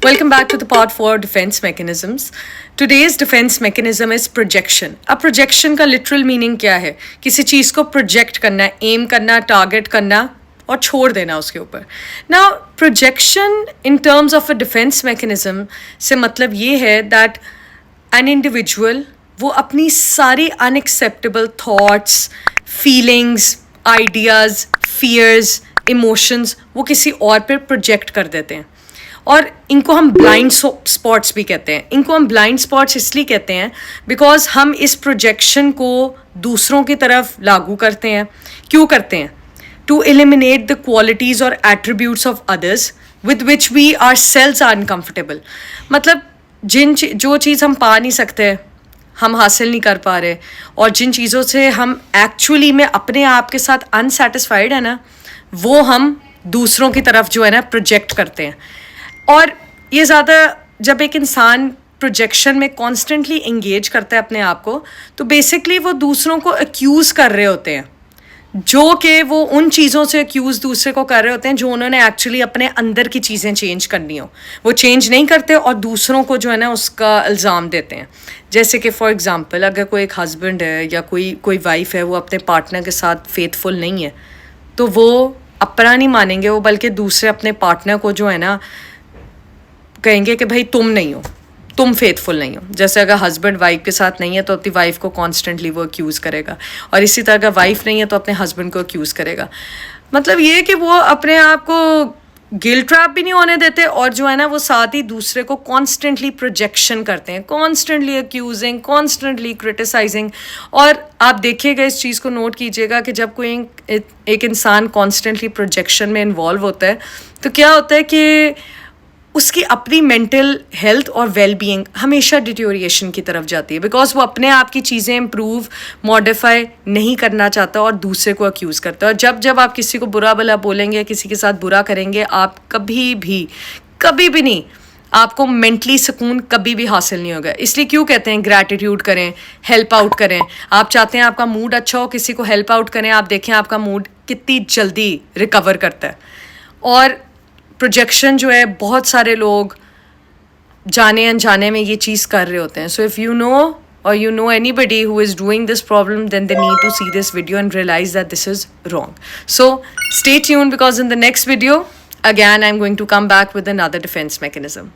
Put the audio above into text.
Welcome back to the part 4 defense mechanisms. Today's defense mechanism is projection. अब projection का literal meaning क्या है? किसी चीज़ को project करना, aim करना, target करना और छोड़ देना उसके ऊपर. Now projection in terms of a defense mechanism से मतलब ये है that an individual वो अपनी सारी unacceptable thoughts, feelings, ideas, fears, emotions वो किसी और पे project कर देते हैं. और इनको हम ब्लाइंड स्पॉट्स भी कहते हैं. इनको हम ब्लाइंड स्पॉट्स इसलिए कहते हैं बिकॉज हम इस प्रोजेक्शन को दूसरों की तरफ लागू करते हैं. क्यों करते हैं? टू एलिमिनेट द क्वालिटीज़ और attributes of others with which we are cells are uncomfortable. मतलब जो चीज़ हम पा नहीं सकते, हम हासिल नहीं कर पा रहे, और जिन चीज़ों से हम एक्चुअली में अपने आप के साथ अनसेटिस्फाइड है ना, वो हम दूसरों की तरफ जो है ना प्रोजेक्ट करते हैं. और ये ज़्यादा जब एक इंसान प्रोजेक्शन में कॉन्स्टेंटली इंगेज करता है अपने आप को, तो बेसिकली वो दूसरों को एक्यूज़ कर रहे होते हैं, जो कि वो उन चीज़ों से एक्यूज़ दूसरे को कर रहे होते हैं जो उन्होंने एक्चुअली अपने अंदर की चीज़ें चेंज करनी हो, वो चेंज नहीं करते और दूसरों को जो है ना उसका इल्ज़ाम देते हैं. जैसे कि फॉर एग्ज़ाम्पल अगर कोई एक हस्बैंड है या कोई वाइफ है, वो अपने पार्टनर के साथ फेथफुल नहीं है, तो वो अपना नहीं मानेंगे, वो बल्कि दूसरे अपने पार्टनर को जो है ना कहेंगे कि भाई तुम नहीं हो, तुम फेथफुल नहीं हो. जैसे अगर हस्बैंड वाइफ के साथ नहीं है तो अपनी वाइफ को कॉन्स्टेंटली वो एक्यूज़ करेगा, और इसी तरह अगर वाइफ नहीं है तो अपने हस्बैंड को एक्यूज़ करेगा. मतलब ये कि वो अपने आप को गिल्ट ट्रैप भी नहीं होने देते, और जो है ना वो साथ ही दूसरे को कॉन्स्टेंटली प्रोजेक्शन करते हैं, कॉन्स्टेंटली एक्यूजिंग, कॉन्स्टेंटली क्रिटिसाइजिंग. और आप देखिएगा, इस चीज़ को नोट कीजिएगा कि जब कोई एक इंसान कॉन्स्टेंटली प्रोजेक्शन में इन्वॉल्व होता है तो क्या होता है कि उसकी अपनी मेंटल हेल्थ और वेल बीइंग हमेशा डिटोरिएशन की तरफ जाती है, बिकॉज वो अपने आप की चीज़ें इम्प्रूव, मॉडिफाई नहीं करना चाहता और दूसरे को अक्यूज़ करता है. और जब आप किसी को बुरा भला बोलेंगे, किसी के साथ बुरा करेंगे, आप कभी भी नहीं, आपको मेंटली सुकून कभी भी हासिल नहीं होगा. इसलिए क्यों कहते हैं ग्रैटिट्यूड करें, हेल्प आउट करें. आप चाहते हैं आपका मूड अच्छा हो, किसी को हेल्प आउट करें, आप देखें आपका मूड कितनी जल्दी रिकवर करता है. और प्रोजेक्शन जो है बहुत सारे लोग जाने अनजाने में ये चीज़ कर रहे होते हैं. So if you know or you know anybody who is doing this problem, then they need to see this video and realize that this is wrong. So stay tuned, because in the next video again I'm going to come back with another defense mechanism.